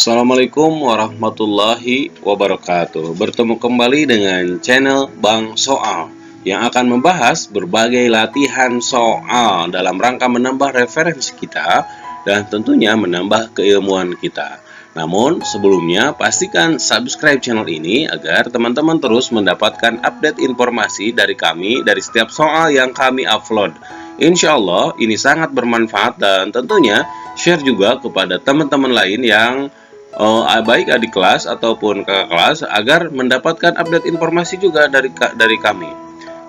Assalamualaikum warahmatullahi wabarakatuh. Bertemu kembali dengan channel Bang Soal yang akan membahas berbagai latihan soal dalam rangka menambah referensi kita dan tentunya menambah keilmuan kita. Namun sebelumnya pastikan subscribe channel ini agar teman-teman terus mendapatkan update informasi dari kami dari setiap soal yang kami upload. Insya Allah ini sangat bermanfaat dan tentunya share juga kepada teman-teman lain yang baik adik kelas ataupun kakak kelas agar mendapatkan update informasi juga dari kami.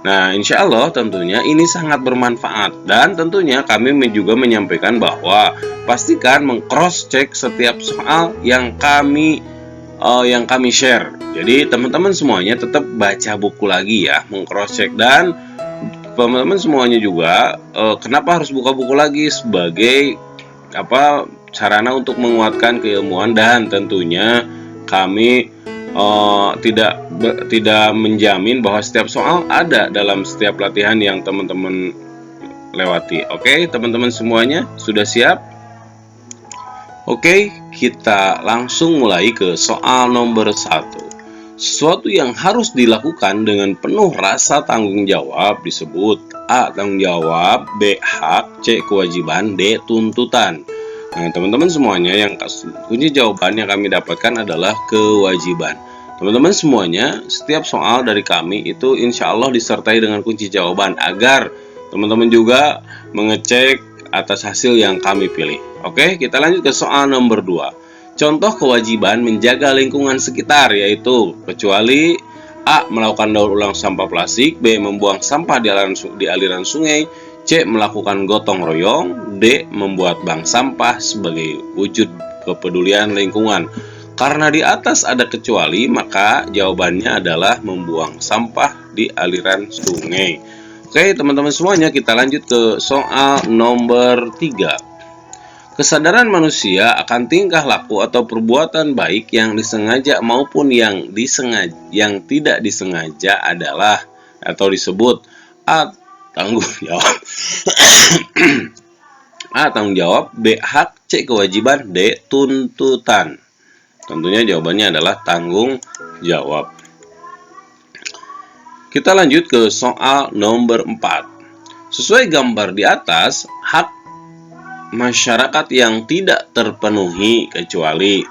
Nah, insya Allah tentunya ini sangat bermanfaat dan tentunya kami juga menyampaikan bahwa pastikan meng-cross check setiap soal yang kami share. Jadi teman-teman semuanya tetap baca buku lagi ya, meng-cross check, dan teman-teman semuanya juga kenapa harus buka buku lagi sebagai sarana untuk menguatkan keilmuan, dan tentunya kami tidak menjamin bahwa setiap soal ada dalam setiap latihan yang teman-teman lewati. Oke, teman-teman semuanya sudah siap? Oke, kita langsung mulai ke soal nomor 1. Sesuatu yang harus dilakukan dengan penuh rasa tanggung jawab disebut A. Tanggung jawab, B. Hak, C. Kewajiban, D. Tuntutan. Nah, teman-teman semuanya, yang kunci jawaban yang kami dapatkan adalah kewajiban. Teman-teman semuanya, setiap soal dari kami itu insya Allah disertai dengan kunci jawaban agar teman-teman juga mengecek atas hasil yang kami pilih. Oke, kita lanjut ke soal nomor 2. Contoh kewajiban menjaga lingkungan sekitar yaitu kecuali A. Melakukan daur ulang sampah plastik, B. Membuang sampah di aliran sungai, C. Melakukan gotong royong, D. Membuat bank sampah sebagai wujud kepedulian lingkungan. Karena di atas ada kecuali, maka jawabannya adalah membuang sampah di aliran sungai. Oke teman-teman semuanya, kita lanjut ke soal nomor 3. Kesadaran manusia akan tingkah laku atau perbuatan baik yang disengaja maupun yang tidak disengaja adalah atau disebut A. Tanggung jawab A. Tanggung jawab, B. Hak, C. Kewajiban, D. Tuntutan. Tentunya jawabannya adalah tanggung jawab. Kita lanjut ke soal nomor 4. Sesuai gambar di atas, hak masyarakat yang tidak terpenuhi kecuali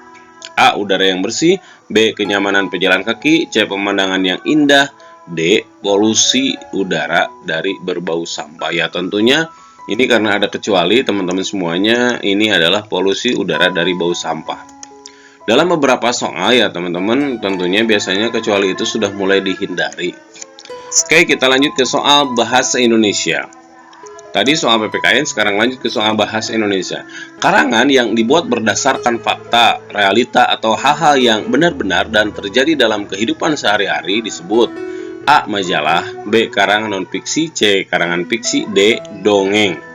A. Udara yang bersih, B. Kenyamanan pejalan kaki, C. Pemandangan yang indah, D. Polusi udara dari berbau sampah. Ya tentunya ini karena ada kecuali teman-teman semuanya, ini adalah polusi udara dari bau sampah. Dalam beberapa soal ya teman-teman, tentunya biasanya kecuali itu sudah mulai dihindari. Oke, kita lanjut ke soal bahasa Indonesia. Tadi soal PPKN, sekarang lanjut ke soal bahasa Indonesia. Karangan yang dibuat berdasarkan fakta, realita, atau hal-hal yang benar-benar dan terjadi dalam kehidupan sehari-hari disebut A. Majalah, B. Karangan non-fiksi, C. Karangan fiksi, D. Dongeng.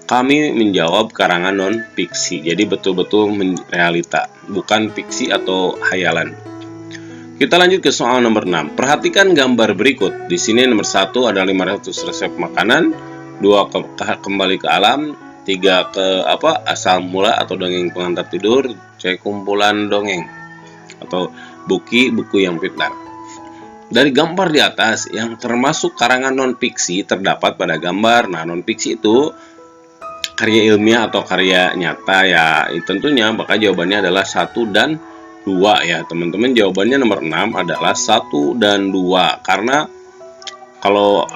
Kami menjawab karangan non-fiksi, jadi betul-betul realita, bukan fiksi atau hayalan. Kita lanjut ke soal nomor 6. Perhatikan gambar berikut. Di sini nomor 1 ada 500 resep makanan, 2 kembali ke alam, 3 ke asal mula atau dongeng pengantar tidur, C. Kumpulan dongeng atau buku yang pintar. Dari gambar di atas yang termasuk karangan non-fiksi terdapat pada gambar. Nah, non-fiksi itu karya ilmiah atau karya nyata ya, tentunya maka jawabannya adalah 1 dan 2 ya teman-teman. Jawabannya nomor 6 adalah 1 dan 2 karena kalau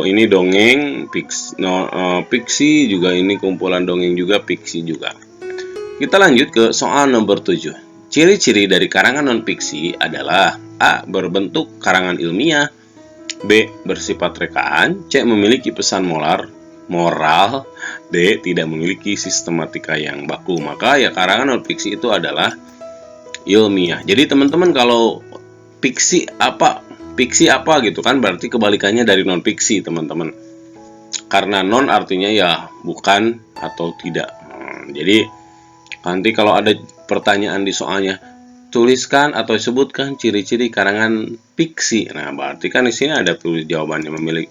ini dongeng fiksi juga, ini kumpulan dongeng juga fiksi juga. Kita lanjut ke soal nomor 7. Ciri-ciri dari karangan non-fiksi adalah A. Berbentuk karangan ilmiah, B. Bersifat rekaan, C. Memiliki pesan moral, D. Tidak memiliki sistematika yang baku. Maka ya karangan non-fiksi itu adalah ilmiah. Jadi teman-teman kalau fiksi apa gitu kan, berarti kebalikannya dari non fiksi teman-teman, karena non artinya ya bukan atau tidak. Jadi nanti kalau ada pertanyaan di soalnya, tuliskan atau sebutkan ciri-ciri karangan fiksi, nah berarti kan di sini ada tulis jawabannya, memiliki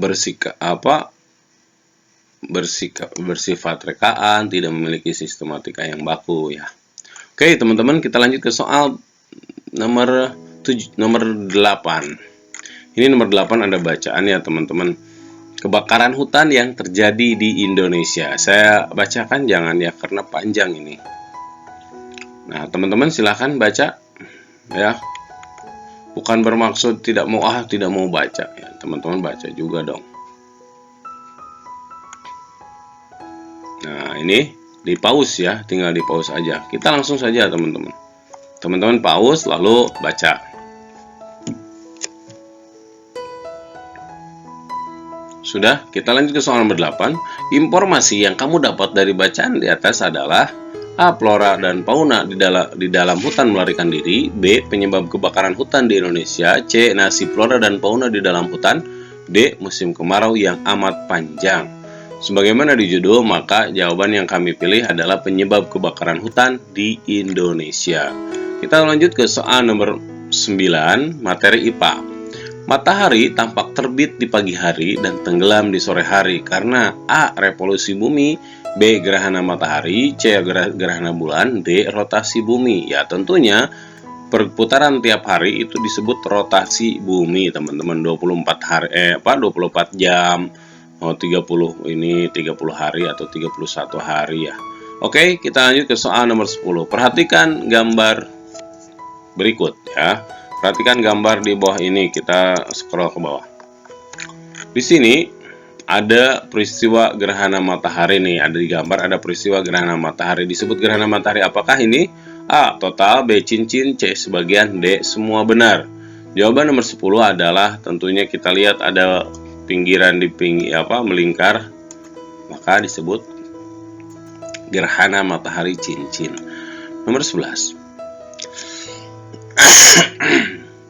bersikap bersifat rekaan, tidak memiliki sistematika yang baku ya. Oke, teman-teman, kita lanjut ke soal nomor 8. Ini nomor 8 ada bacaan ya, teman-teman. Kebakaran hutan yang terjadi di Indonesia. Saya bacakan jangan ya, karena panjang ini. Nah, teman-teman silahkan baca ya. Bukan bermaksud tidak mau baca ya. Teman-teman baca juga dong. Nah, ini di pause ya, tinggal di pause aja. Kita langsung saja, teman-teman. Teman-teman pause lalu baca. Sudah, kita lanjut ke soal nomor 8. Informasi yang kamu dapat dari bacaan di atas adalah: A. Flora dan fauna di dalam hutan melarikan diri. B. Penyebab kebakaran hutan di Indonesia. C. Nasib flora dan fauna di dalam hutan. D. Musim kemarau yang amat panjang. Sebagaimana di judul, maka jawaban yang kami pilih adalah penyebab kebakaran hutan di Indonesia. Kita lanjut ke soal nomor 9, materi IPA. Matahari tampak terbit di pagi hari dan tenggelam di sore hari karena A. Revolusi bumi, B. Gerhana matahari, C. Gerhana bulan, D. Rotasi bumi. Ya, tentunya perputaran tiap hari itu disebut rotasi bumi, teman-teman. 24 jam, 30 hari atau 31 hari ya. Oke, kita lanjut ke soal nomor 10. Perhatikan gambar berikut ya. Perhatikan gambar di bawah ini, kita scroll ke bawah. Di sini ada peristiwa gerhana matahari nih, ada di gambar ada peristiwa gerhana matahari. Disebut gerhana matahari apakah ini? A. Total, B. Cincin, C. Sebagian, D. Semua benar. Jawaban nomor 10 adalah tentunya kita lihat ada pinggiran di melingkar, maka disebut gerhana matahari cincin. Nomor 11.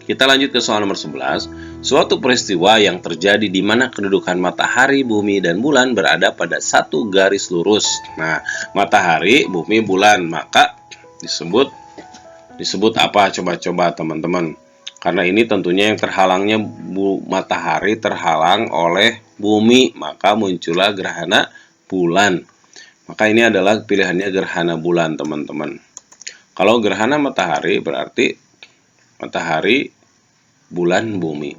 Kita lanjut ke soal nomor 11. Suatu peristiwa yang terjadi di mana kedudukan matahari, bumi, dan bulan berada pada satu garis lurus. Nah, matahari, bumi, bulan, maka disebut apa? Coba teman-teman. Karena ini tentunya yang terhalangnya matahari terhalang oleh bumi, maka muncullah gerhana bulan. Maka ini adalah pilihannya gerhana bulan, teman-teman. Kalau gerhana matahari berarti matahari, bulan, bumi.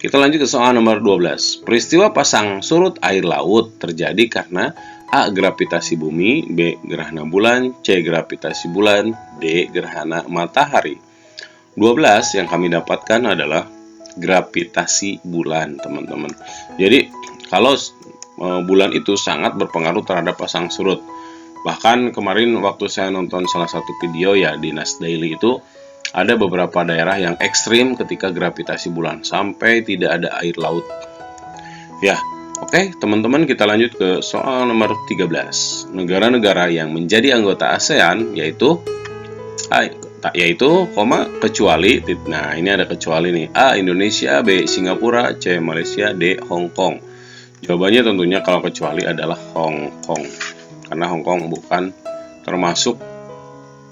Kita lanjut ke soal nomor 12. Peristiwa pasang surut air laut terjadi karena A. Gravitasi bumi, B. Gerhana bulan, C. Gravitasi bulan, D. Gerhana matahari. 12 yang kami dapatkan adalah gravitasi bulan, teman-teman. Jadi kalau bulan itu sangat berpengaruh terhadap pasang surut. Bahkan kemarin waktu saya nonton salah satu video ya di Nas Daily itu, ada beberapa daerah yang ekstrim ketika gravitasi bulan sampai tidak ada air laut. Ya, oke, teman-teman, kita lanjut ke soal nomor 13. Negara-negara yang menjadi anggota ASEAN yaitu kecuali. Nah, ini ada kecuali nih. A. Indonesia, B. Singapura, C. Malaysia, D. Hong Kong. Jawabannya tentunya kalau kecuali adalah Hong Kong. Karena Hong Kong bukan termasuk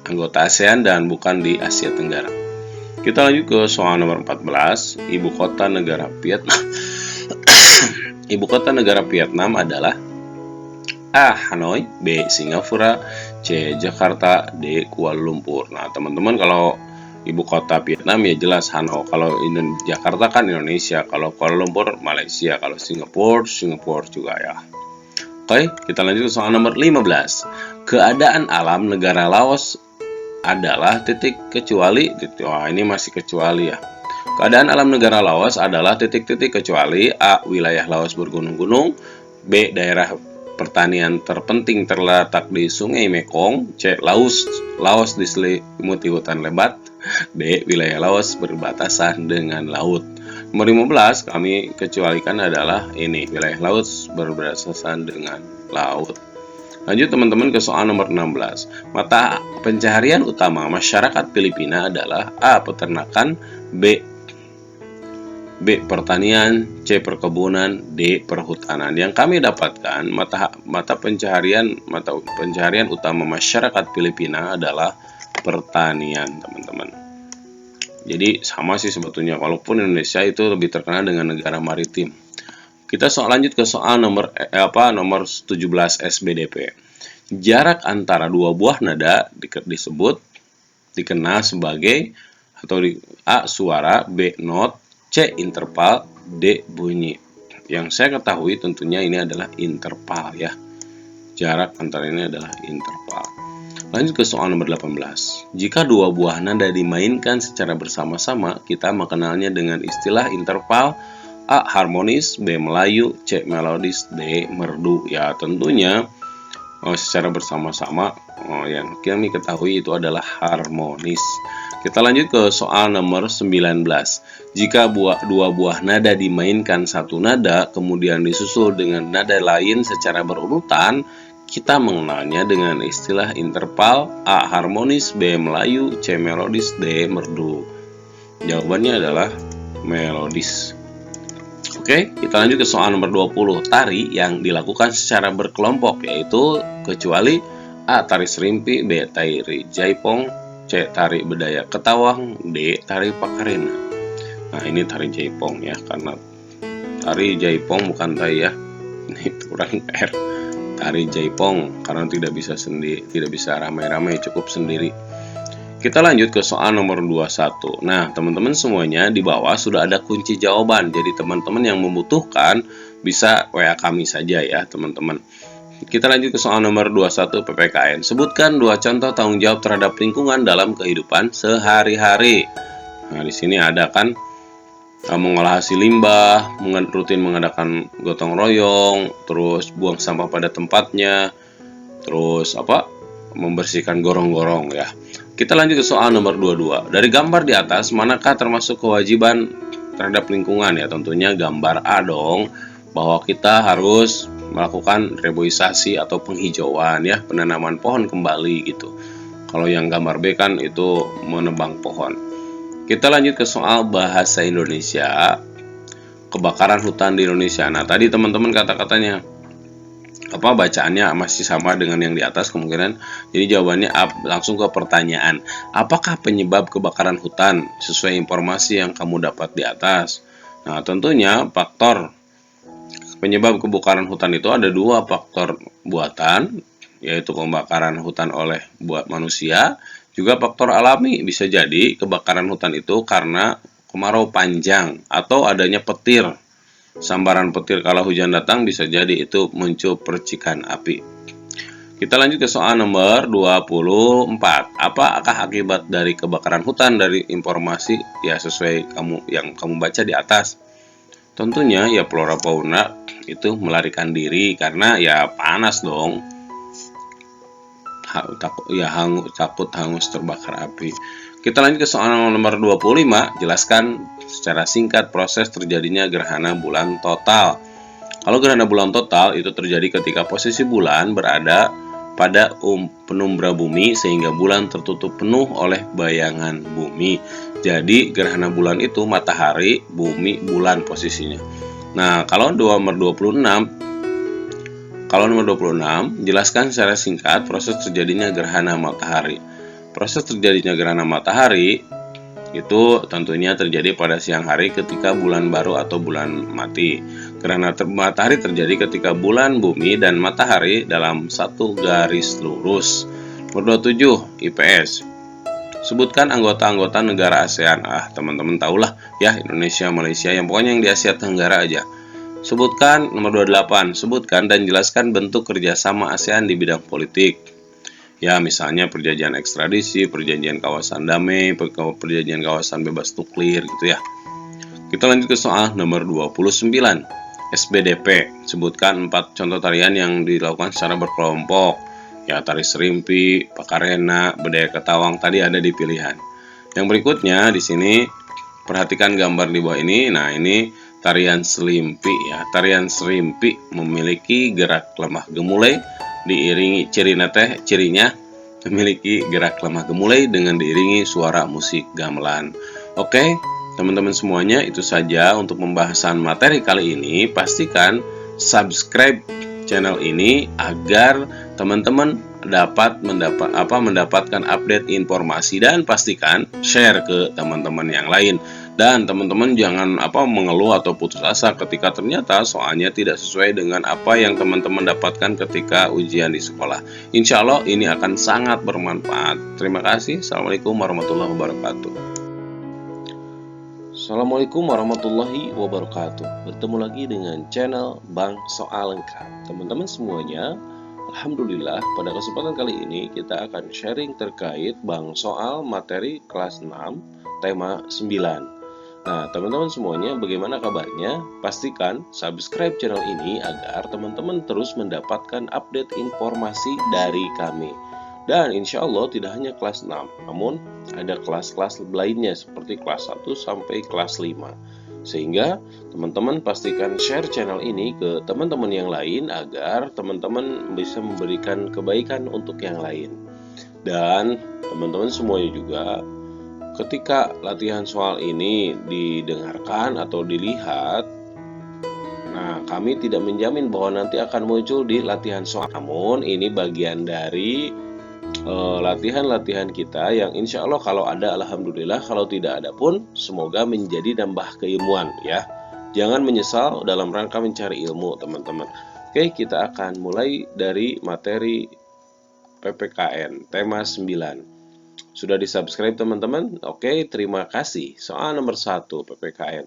anggota ASEAN dan bukan di Asia Tenggara. Kita lanjut ke soal nomor 14. Ibu kota negara Vietnam. Ibu kota negara Vietnam adalah A. Hanoi, B. Singapura, C. Jakarta, D. Kuala Lumpur. Nah, teman-teman, kalau ibu kota Vietnam ya jelas Hanoi. Kalau Jakarta kan Indonesia, kalau Kuala Lumpur Malaysia, kalau Singapura juga ya. Oke, kita lanjut ke soal nomor 15. Keadaan alam negara Laos adalah titik kecuali. Wah, ini masih kecuali ya. Keadaan alam negara Laos adalah titik-titik kecuali. A. Wilayah Laos bergunung-gunung, B. Daerah pertanian terpenting terletak di Sungai Mekong, C. Laos diselimuti hutan lebat, D. Wilayah Laos berbatasan dengan laut. Nomor 15 kami kecualikan adalah ini, wilayah Laos berbatasan dengan laut. Lanjut teman-teman ke soal nomor 16. Mata pencaharian utama masyarakat Filipina adalah A. Peternakan, B. Pertanian, C. Perkebunan, D. Perhutanan. Yang kami dapatkan mata pencaharian utama masyarakat Filipina adalah pertanian, teman-teman. Jadi sama sih sebetulnya, walaupun Indonesia itu lebih terkenal dengan negara maritim. Kita lanjut ke soal nomor 17 SBDP. Jarak antara dua buah nada dikenal sebagai A suara, B not, C interval, D bunyi. Yang saya ketahui tentunya ini adalah interval ya. Jarak antara ini adalah interval. Lanjut ke soal nomor 18. Jika dua buah nada dimainkan secara bersama-sama, kita mengenalnya dengan istilah interval. A. Harmonis, B. Melayu, C. Melodis, D. Merdu. Ya tentunya secara bersama-sama yang kami ketahui itu adalah harmonis. Kita lanjut ke soal nomor 19. Jika dua buah nada dimainkan satu nada, kemudian disusul dengan nada lain secara berurutan, kita mengenalnya dengan istilah interval. A. Harmonis, B. Melayu, C. Melodis, D. Merdu. Jawabannya adalah melodis. Oke, kita lanjut ke soal nomor 20. Tari yang dilakukan secara berkelompok, yaitu kecuali A. Tari serimpi, B. Tari jaipong, C. Tari bedaya ketawang, D. Tari pakarena. Nah ini tari jaipong ya, karena tari jaipong bukan tari ya, ini kurang R. Tari jaipong karena tidak bisa ramai-ramai, cukup sendiri. Kita lanjut ke soal nomor 21. Nah, teman-teman semuanya di bawah sudah ada kunci jawaban. Jadi teman-teman yang membutuhkan bisa WA kami saja ya, teman-teman. Kita lanjut ke soal nomor 21 PPKN. Sebutkan dua contoh tanggung jawab terhadap lingkungan dalam kehidupan sehari-hari. Nah, di sini ada kan mengolah hasil limbah, rutin mengadakan gotong royong, terus buang sampah pada tempatnya, terus membersihkan gorong-gorong ya. Kita lanjut ke soal nomor 22. Dari gambar di atas, manakah termasuk kewajiban terhadap lingkungan ya? Tentunya gambar A dong, bahwa kita harus melakukan reboisasi atau penghijauan ya, penanaman pohon kembali gitu. Kalau yang gambar B kan itu menebang pohon. Kita lanjut ke soal bahasa Indonesia. Kebakaran hutan di Indonesia. Nah, tadi teman-teman kata-katanya bacaannya masih sama dengan yang di atas kemungkinan. Jadi jawabannya langsung ke pertanyaan. Apakah penyebab kebakaran hutan sesuai informasi yang kamu dapat di atas? Nah, tentunya faktor penyebab kebakaran hutan itu ada dua faktor buatan, yaitu pembakaran hutan oleh manusia, juga faktor alami. Bisa jadi kebakaran hutan itu karena kemarau panjang atau adanya petir. Sambaran petir kala hujan datang bisa jadi itu muncul percikan api. Kita lanjut ke soal nomor 24. Apakah akibat dari kebakaran hutan dari informasi ya sesuai yang kamu baca di atas? Tentunya ya flora fauna itu melarikan diri karena ya panas dong. Takut hangus terbakar api. Kita lanjut ke soal nomor 25. Jelaskan secara singkat proses terjadinya gerhana bulan total. Kalau gerhana bulan total itu terjadi ketika posisi bulan berada pada penumbra bumi sehingga bulan tertutup penuh oleh bayangan bumi. Jadi gerhana bulan itu matahari, bumi, bulan posisinya. Nah, kalau nomor 26, jelaskan secara singkat proses terjadinya gerhana matahari. Proses terjadinya gerhana matahari itu tentunya terjadi pada siang hari ketika bulan baru atau bulan mati. Gerhana matahari terjadi ketika bulan, bumi, dan matahari dalam satu garis lurus. Nomor 27 IPS. Sebutkan anggota-anggota negara ASEAN. Teman-teman tahulah ya, Indonesia, Malaysia, yang pokoknya yang di Asia Tenggara aja. Sebutkan nomor 28. Sebutkan dan jelaskan bentuk kerjasama ASEAN di bidang politik. Ya, misalnya perjanjian ekstradisi, perjanjian kawasan damai, perjanjian kawasan bebas nuklir gitu ya. Kita lanjut ke soal nomor 29. SBDP. Sebutkan 4 contoh tarian yang dilakukan secara berkelompok. Ya, tari serimpi, pakarena, bedaya ketawang tadi ada di pilihan. Yang berikutnya di sini perhatikan gambar di bawah ini. Nah, ini tarian serimpi ya. Tarian serimpi memiliki gerak lemah gemulai diiringi cirinya memiliki gerak lemah gemulai dengan diiringi suara musik gamelan. Oke, teman-teman semuanya, itu saja untuk pembahasan materi kali ini. Pastikan subscribe channel ini agar teman-teman mendapatkan update informasi, dan pastikan share ke teman-teman yang lain. Dan teman-teman jangan mengeluh atau putus asa ketika ternyata soalnya tidak sesuai dengan apa yang teman-teman dapatkan ketika ujian di sekolah. Insya Allah ini akan sangat bermanfaat. Terima kasih. Assalamualaikum warahmatullahi wabarakatuh. Assalamualaikum warahmatullahi wabarakatuh. Bertemu lagi dengan channel Bang Soal Lengkap. Teman-teman semuanya, alhamdulillah pada kesempatan kali ini kita akan sharing terkait Bang Soal materi kelas 6 tema 9. Nah, teman-teman semuanya, bagaimana kabarnya? Pastikan subscribe channel ini agar teman-teman terus mendapatkan update informasi dari kami. Dan insya Allah tidak hanya kelas 6, namun ada kelas-kelas lainnya seperti kelas 1 sampai kelas 5. Sehingga teman-teman pastikan share channel ini ke teman-teman yang lain agar teman-teman bisa memberikan kebaikan untuk yang lain. Dan teman-teman semuanya juga, ketika latihan soal ini didengarkan atau dilihat, nah kami tidak menjamin bahwa nanti akan muncul di latihan soal. Namun ini bagian dari latihan-latihan kita yang insya Allah kalau ada alhamdulillah, kalau tidak ada pun semoga menjadi nambah keilmuan ya. Jangan menyesal dalam rangka mencari ilmu teman-teman. Oke, kita akan mulai dari materi PPKN tema 9. Sudah di-subscribe teman-teman? Oke, terima kasih. Soal nomor 1 PPKN.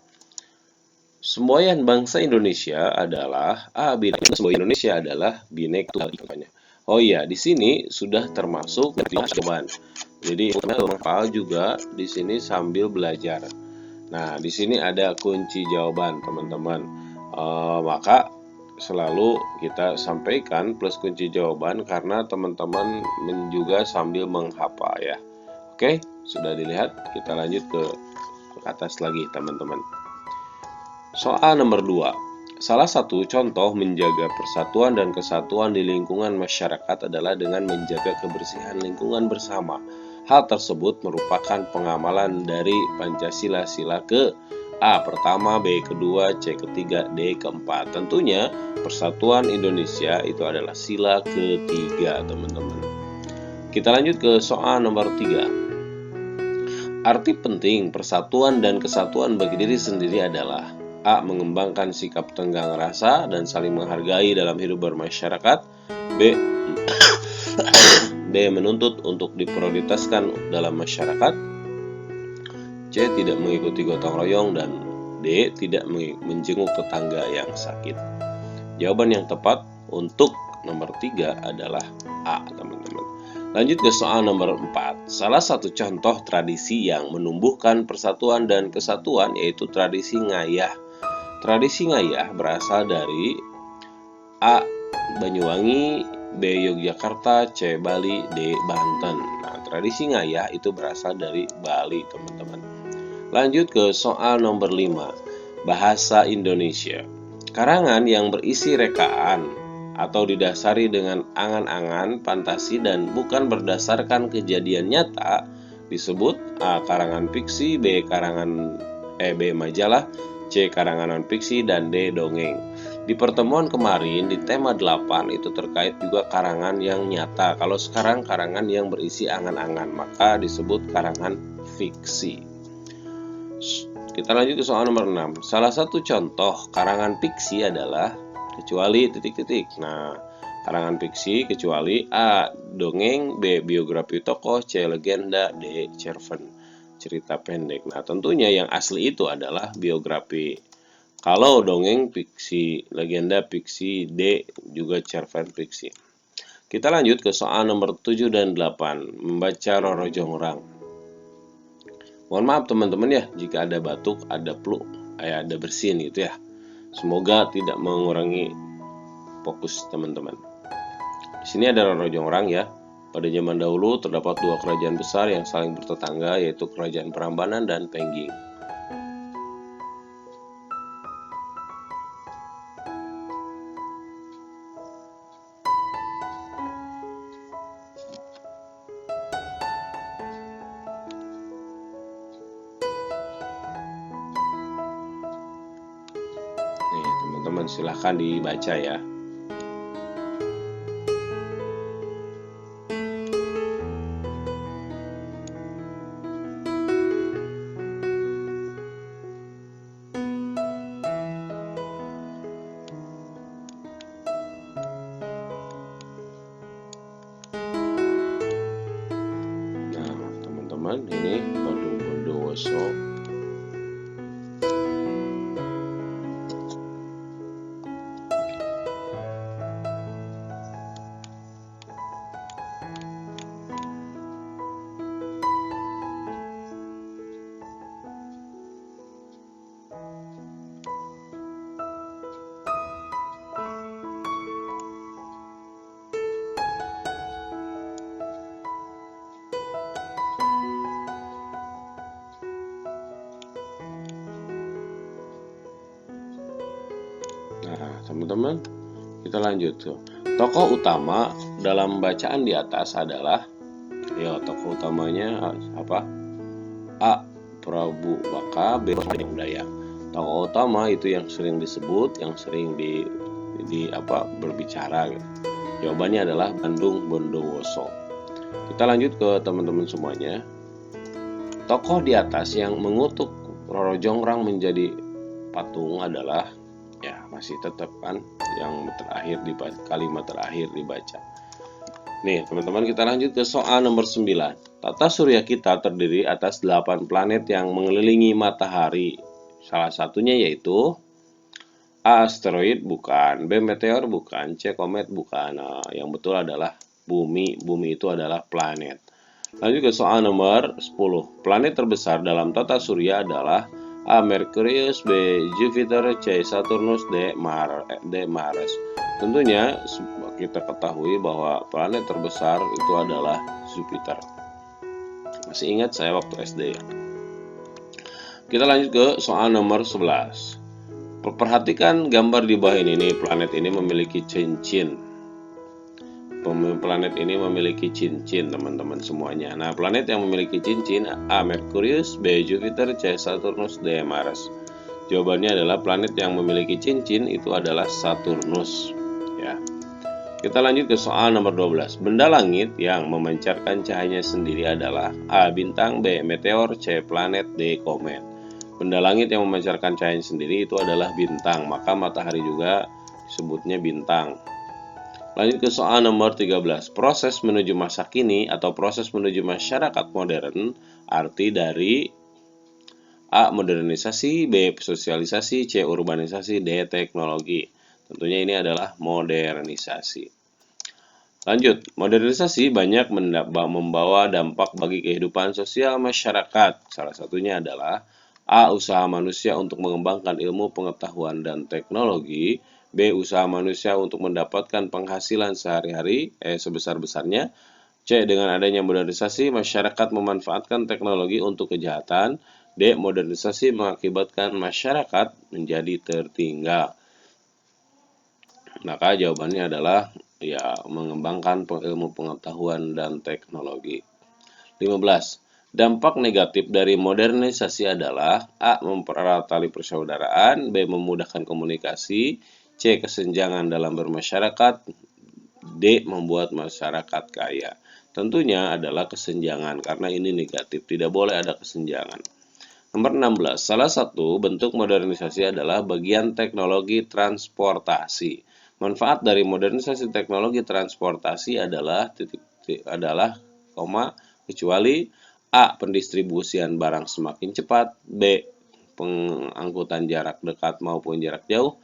Semboyan bangsa Indonesia adalah Bineka. Semboyan Indonesia adalah Bineka Tunggal Ika. Oh iya, di sini sudah termasuk jawaban. Jadi hafal juga di sini sambil belajar. Nah, di sini ada kunci jawaban, teman-teman. Maka selalu kita sampaikan plus kunci jawaban karena teman-teman juga sambil menghafal ya. Oke, sudah dilihat, kita lanjut ke atas lagi teman-teman. Soal nomor 2. Salah satu contoh menjaga persatuan dan kesatuan di lingkungan masyarakat adalah dengan menjaga kebersihan lingkungan bersama. Hal tersebut merupakan pengamalan dari Pancasila sila ke A pertama, B kedua, C ketiga, D keempat. Tentunya persatuan Indonesia itu adalah sila ketiga teman-teman. Kita lanjut ke soal nomor 3. Arti penting persatuan dan kesatuan bagi diri sendiri adalah A. Mengembangkan sikap tenggang rasa dan saling menghargai dalam hidup bermasyarakat. B. Menuntut untuk diprioritaskan dalam masyarakat. C. Tidak mengikuti gotong royong. Dan D. Tidak menjenguk tetangga yang sakit. Jawaban yang tepat untuk nomor 3 adalah A, teman-teman. Lanjut ke soal nomor 4. Salah satu contoh tradisi yang menumbuhkan persatuan dan kesatuan yaitu tradisi ngayah. Tradisi ngayah berasal dari A. Banyuwangi, B. Yogyakarta, C. Bali, D. Banten. Nah, tradisi ngayah itu berasal dari Bali, teman-teman. Lanjut ke soal nomor 5. Bahasa Indonesia. Karangan yang berisi rekaan atau didasari dengan angan-angan, fantasi, dan bukan berdasarkan kejadian nyata disebut A. Karangan fiksi, B. B. Majalah, C. Karangan non-fiksi, dan D. Dongeng. Di pertemuan kemarin di tema 8 itu terkait juga karangan yang nyata. Kalau sekarang karangan yang berisi angan-angan, maka disebut karangan fiksi. Kita lanjut ke soal nomor 6. Salah satu contoh karangan fiksi adalah kecuali titik-titik. Nah, karangan fiksi kecuali A. Dongeng, B. Biografi tokoh, C. Legenda, D. Cerpen, cerita pendek. Nah, tentunya yang asli itu adalah biografi. Kalau dongeng fiksi, legenda fiksi, D. juga cerpen fiksi. Kita lanjut ke soal nomor 7 dan 8. Membaca Roro Jongrang. Mohon maaf teman-teman ya, jika ada batuk, ada flu, ada bersin gitu ya. Semoga tidak mengurangi fokus teman-teman. Di sini ada Roro Jongrang ya. Pada zaman dahulu terdapat dua kerajaan besar yang saling bertetangga, yaitu Kerajaan Prambanan dan Pengging. Nih teman-teman, silahkan dibaca ya. Ini Bandung Bondowoso. Nah, teman-teman, kita lanjut tuh. Tokoh utama dalam bacaan di atas adalah, ya tokoh utamanya apa? A. Prabu Baka, B. Daya. Tokoh utama itu yang sering disebut, yang sering berbicara gitu. Jawabannya adalah Bandung Bondowoso. Kita lanjut ke teman-teman semuanya. Tokoh di atas yang mengutuk Roro Jonggrang menjadi patung adalah, ya masih tetap kan yang terakhir di kalimat terakhir dibaca. Nih teman-teman, kita lanjut ke soal nomor 9. Tata surya kita terdiri atas 8 planet yang mengelilingi matahari. Salah satunya yaitu A. Asteroid bukan, B. Meteor bukan, C. Komet bukan. Nah, yang betul adalah bumi. Bumi itu adalah planet. Lanjut ke soal nomor 10. Planet terbesar dalam tata surya adalah A. Merkurius, B. Jupiter, C. Saturnus, D. Mars. Tentunya kita ketahui bahwa planet terbesar itu adalah Jupiter. Masih ingat saya waktu SD ya. Kita lanjut ke soal nomor 11. Perhatikan gambar di bawah ini. Planet ini memiliki cincin. Planet ini memiliki cincin, teman-teman semuanya. Nah, planet yang memiliki cincin A. Merkurius, B. Jupiter, C. Saturnus, D. Mars. Jawabannya adalah planet yang memiliki cincin itu adalah Saturnus. Ya. Kita lanjut ke soal nomor 12. Benda langit yang memancarkan cahayanya sendiri adalah A. Bintang, B. Meteor, C. Planet, D. Komet. Benda langit yang memancarkan cahayanya sendiri itu adalah bintang, maka matahari juga disebutnya bintang. Lanjut ke soal nomor 13. Proses menuju masa kini atau proses menuju masyarakat modern, arti dari A. Modernisasi, B. Sosialisasi, C. Urbanisasi, D. Teknologi. Tentunya ini adalah modernisasi. Lanjut, modernisasi banyak membawa dampak bagi kehidupan sosial masyarakat. Salah satunya adalah A. Usaha manusia untuk mengembangkan ilmu pengetahuan dan teknologi, B. Usaha manusia untuk mendapatkan penghasilan sehari-hari sebesar-besarnya, C. Dengan adanya modernisasi, masyarakat memanfaatkan teknologi untuk kejahatan, D. Modernisasi mengakibatkan masyarakat menjadi tertinggal. Maka jawabannya adalah ya mengembangkan ilmu pengetahuan dan teknologi. 15. Dampak negatif dari modernisasi adalah A. Mempererat tali persaudaraan, B. Memudahkan komunikasi, C. Kesenjangan dalam bermasyarakat, D. Membuat masyarakat kaya. Tentunya adalah kesenjangan karena ini negatif, tidak boleh ada kesenjangan. Nomor 16. Salah satu bentuk modernisasi adalah bagian teknologi transportasi. Manfaat dari modernisasi teknologi transportasi adalah kecuali A. Pendistribusian barang semakin cepat, B. Pengangkutan jarak dekat maupun jarak jauh,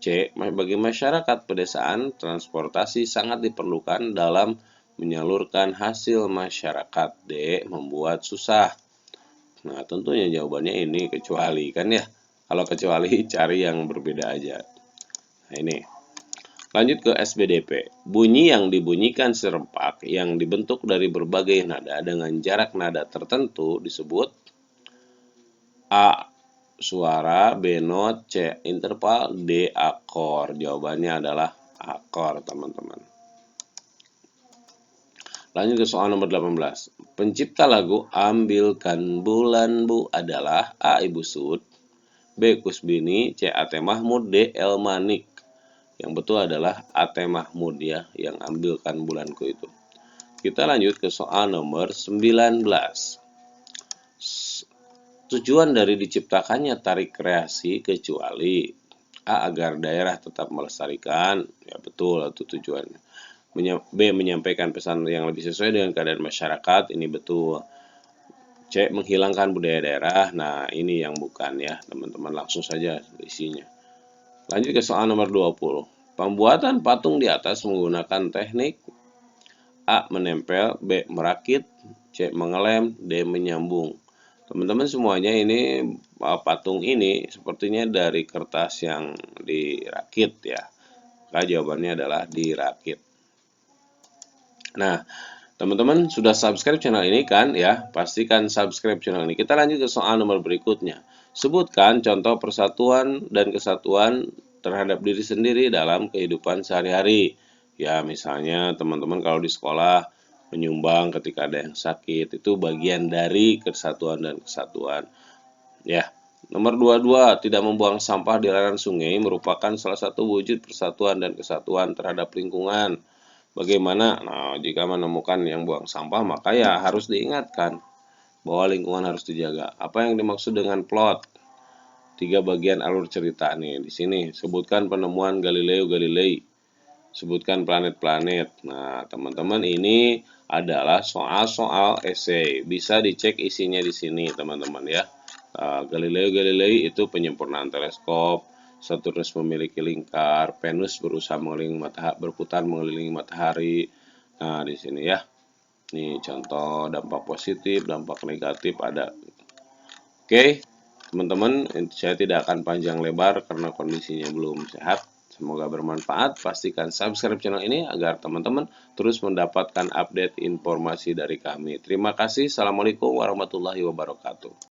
C. Bagi masyarakat pedesaan, transportasi sangat diperlukan dalam menyalurkan hasil masyarakat, D. Membuat susah. Nah, tentunya jawabannya ini kecuali kan ya. Kalau kecuali cari yang berbeda aja. Nah, ini. Lanjut ke SBDP. Bunyi yang dibunyikan serempak yang dibentuk dari berbagai nada dengan jarak nada tertentu disebut A. Suara, B. Not, C. Interval, D. Akor. Jawabannya adalah akor, teman-teman. Lanjut ke soal nomor 18. Pencipta lagu Ambilkan Bulan Bu adalah A. Ibu Sud, B. Kusbini, C. A.T. Mahmud, D. El Manik. Yang betul adalah A.T. Mahmud ya, yang ambilkan bulanku itu. Kita lanjut ke soal nomor 19. Tujuan dari diciptakannya tari kreasi kecuali A. Agar daerah tetap melestarikan, ya betul itu tujuannya. B. Menyampaikan pesan yang lebih sesuai dengan keadaan masyarakat, ini betul. C. Menghilangkan budaya daerah. Nah, ini yang bukan ya, teman-teman. Langsung saja isinya. Lanjut ke soal nomor 20. Pembuatan patung di atas menggunakan teknik A. Menempel, B. Merakit, C. Mengelem, D. Menyambung. Teman-teman semuanya ini patung ini sepertinya dari kertas yang dirakit ya. Maka jawabannya adalah dirakit. Nah, teman-teman sudah subscribe channel ini kan ya? Pastikan subscribe channel ini. Kita lanjut ke soal nomor berikutnya. Sebutkan contoh persatuan dan kesatuan terhadap diri sendiri dalam kehidupan sehari-hari. Ya, misalnya teman-teman kalau di sekolah menyumbang ketika ada yang sakit, itu bagian dari kesatuan dan kesatuan. Ya. Nomor 22, tidak membuang sampah di aliran sungai merupakan salah satu wujud persatuan dan kesatuan terhadap lingkungan. Bagaimana? Nah, jika menemukan yang buang sampah, maka ya harus diingatkan bahwa lingkungan harus dijaga. Apa yang dimaksud dengan plot? 3 bagian alur cerita nih di sini. Sebutkan penemuan Galileo Galilei. Sebutkan planet-planet. Nah, teman-teman ini adalah soal-soal esai. Bisa dicek isinya di sini, teman-teman ya. Galileo Galilei itu penyempurnaan teleskop. Saturnus memiliki lingkar, Venus berusaha berputar mengelilingi matahari. Nah, di sini ya. Ini contoh dampak positif, dampak negatif ada. Oke, teman-teman, saya tidak akan panjang lebar karena kondisinya belum sehat. Semoga bermanfaat. Pastikan subscribe channel ini agar teman-teman terus mendapatkan update informasi dari kami. Terima kasih. Assalamualaikum warahmatullahi wabarakatuh.